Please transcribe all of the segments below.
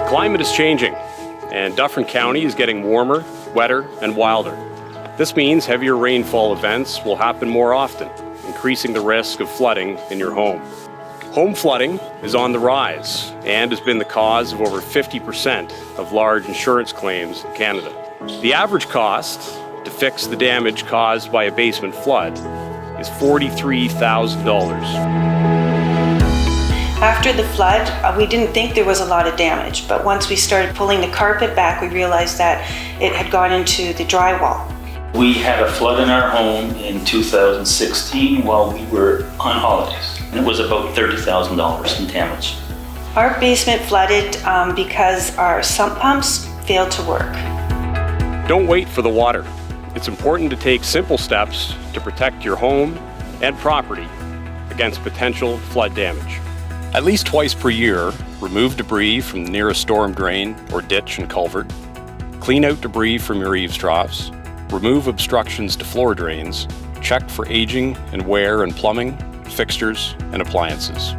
Climate is changing, and Dufferin County is getting warmer, wetter, and wilder. This means heavier rainfall events will happen more often, increasing the risk of flooding in your home. Home flooding is on the rise and has been the cause of over 50% of large insurance claims in Canada. The average cost to fix the damage caused by a basement flood is $43,000. After the flood, we didn't think there was a lot of damage, but once we started pulling the carpet back, we realized that it had gone into the drywall. We had a flood in our home in 2016 while we were on holidays, and it was about $30,000 in damage. Our basement flooded because our sump pumps failed to work. Don't wait for the water. It's important to take simple steps to protect your home and property against potential flood damage. At least twice per year, remove debris from the nearest storm drain or ditch and culvert, clean out debris from your eaves troughs, remove obstructions to floor drains, check for aging and wear in plumbing, fixtures, and appliances.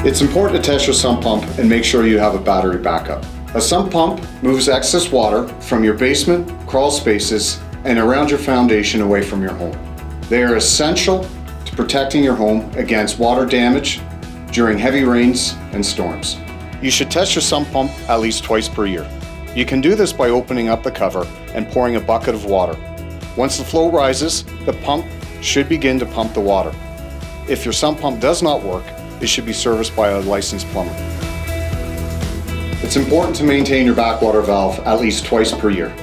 It's important to test your sump pump and make sure you have a battery backup. A sump pump moves excess water from your basement, crawl spaces, and around your foundation away from your home. They are essential to protecting your home against water damage during heavy rains and storms. You should test your sump pump at least twice per year. You can do this by opening up the cover and pouring a bucket of water. Once the flow rises, the pump should begin to pump the water. If your sump pump does not work, it should be serviced by a licensed plumber. It's important to maintain your backwater valve at least twice per year.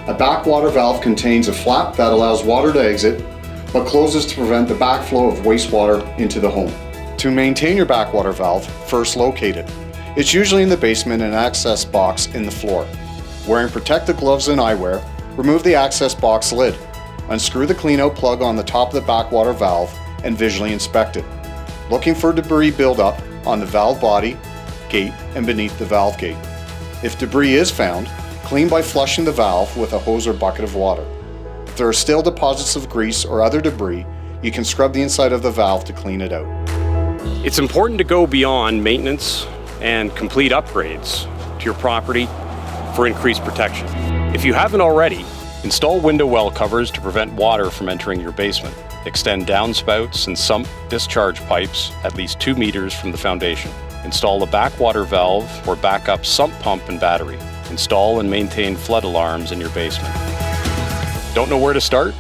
A backwater valve contains a flap that allows water to exit, but closes to prevent the backflow of wastewater into the home. To maintain your backwater valve, first locate it. It's usually in the basement in an access box in the floor. Wearing protective gloves and eyewear, remove the access box lid. Unscrew the cleanout plug on the top of the backwater valve and visually inspect it, looking for debris buildup on the valve body, gate, and beneath the valve gate. If debris is found, clean by flushing the valve with a hose or bucket of water. If there are still deposits of grease or other debris, you can scrub the inside of the valve to clean it out. It's important to go beyond maintenance and complete upgrades to your property for increased protection. If you haven't already, install window well covers to prevent water from entering your basement. Extend downspouts and sump discharge pipes at least 2 meters from the foundation. Install a backwater valve or backup sump pump and battery. Install and maintain flood alarms in your basement. Don't know where to start?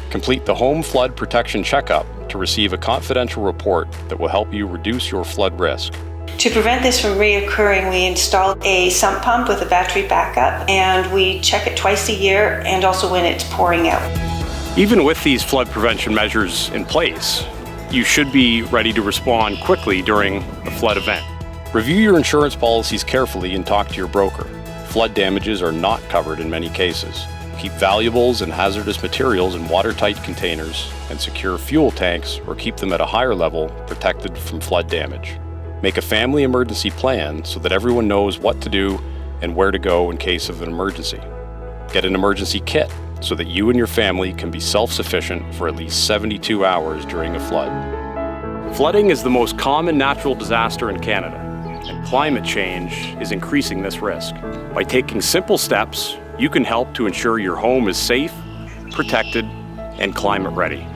Complete the Home Flood Protection Checkup to receive a confidential report that will help you reduce your flood risk. To prevent this from reoccurring, we install a sump pump with a battery backup, and we check it twice a year and also when it's pouring out. Even with these flood prevention measures in place, you should be ready to respond quickly during a flood event. Review your insurance policies carefully and talk to your broker. Flood damages are not covered in many cases. Keep valuables and hazardous materials in watertight containers and secure fuel tanks or keep them at a higher level protected from flood damage. Make a family emergency plan so that everyone knows what to do and where to go in case of an emergency. Get an emergency kit so that you and your family can be self-sufficient for at least 72 hours during a flood. Flooding is the most common natural disaster in Canada, and climate change is increasing this risk. By taking simple steps, you can help to ensure your home is safe, protected, and climate ready.